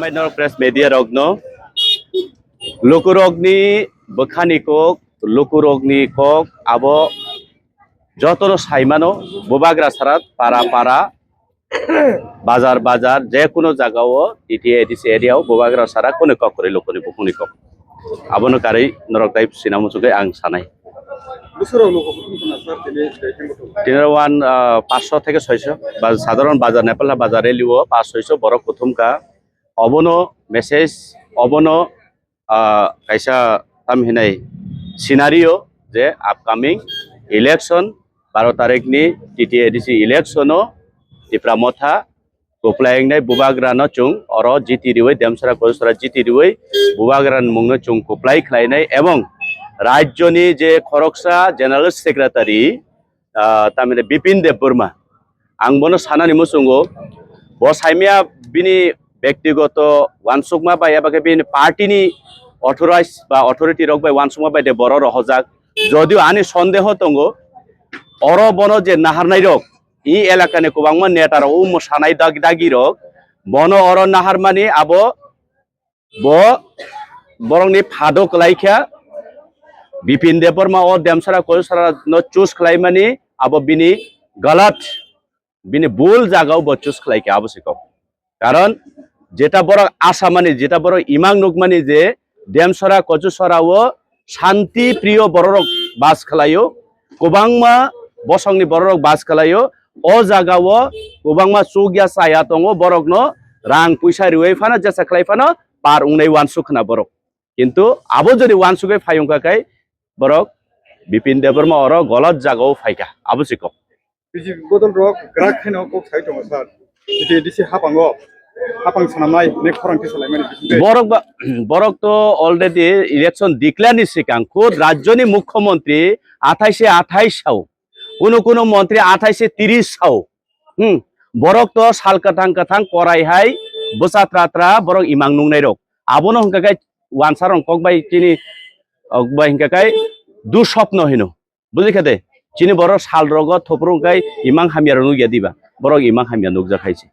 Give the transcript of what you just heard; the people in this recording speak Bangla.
Minor press media rogno Lukurogni Bokhanikok Lukurogni kok abo Jotoro Saimano Bubagra Sarat para bazar bazar je kuno jagao ETS area Bubagra Sara kono kok kore lokoni bukuni kok abono kari norok type sinamu sugai ang sanai Dinner one 500 থেকে 600 সাধারণ বাজার নেপাল বাজারে লিও 500 বড় প্রথমকা অবনো মেসেজ অবনো কাইসা তামহিনাই সিনারিও যে আপকামিং ইলেকশন 12 তারিখনি টিটিএডিসি ইলেকশনও টিপ্রামথা কোপ্লাইংনাই বুবাগ্রানো চুং অর জিতিরিওই দেমসরা কসরা জিতিরিওই বুবাগ্রান মুংনো চুং কোপ্লাই খাইনাই এবং রাজ্যনি যে খরকসা জেনারেল সেক্রেটারি তামিনে বিপিন দেব বর্মা আংবনো সানানি মুসুঙ্গো ব সাইমিয়া বিনি ব্যক্তিগত ওয়ানসুকমা বা এবাকে বিনি পার্টিনি অথরাইজ বা অথরিটি রক বাই ওয়ানসুকমা বাই দে বড় রহজাক যদিও আনি সন্দেহ তঙ্গো অর বন যে নাহারনাই রক ই এলাকানে কুবাংমা নেটার ও সানাই দাগি রক বন অর নাহারমানি আবো ব বরংনি ফাদক লাইখা বিপিন দেব বর্মা ও দেমসারা কসরা নো চুজ খাইমানি আবো বিনি গলত বিনি ভুল জায়গাও ব চুজ খাইকে আবশ্যক কারণ যেটা বড় আশা মানে যেটা বড় ইমাং নুকমানি যে দেমসরা কচুসরাও শান্তি প্রিয় বড়রক বাস খালাইও কোবাংমা বসংনি বড়রক বাস খালাইও ও জায়গাও কোবাংমা সুগিয়া সায়া দङ বরকনো রাং পয়সা রিওই ফানা যেসা খাইফানো পার উংনাই ওয়ানসুখনা বরক কিন্তু আবো যদি ওয়ানসুকে ফায়ুংকাকাই বরক বিপিন দেব বর্মা অর গলত জাগাও ফাইকা আবশ্যক বিজেপি বদল রক গ্রাক খাইনো কক সাই দङ স্যার টিটিএডিসি হাপাঙ্গো হাপাং সানামাই নে খরাংতি সালাইমানি বরক তো অলরেডি ইলেকশন ডিক্লেয়ারনি সিকাং খুদ রাজ্যনি মুখ্যমন্ত্রী 28 সাও কোনো মন্ত্রী 28 সাও বরক তো সাল কাথাং করাই হাই বসাত্রাত্রা বরক ইমাং নুংনাই রক আবনো হংকাকাই ওয়ানসারং কক বাই তিনি অকবাই হিংকাকাই দুঃস্বপ্ন হিনো বুঝি খেতে চিনি বড় সাল রগ থপরংকাই ইমাং হামিয়ার নুগিয়া দিবা বড় ইমাং হামিয়া নুগজা খাইছে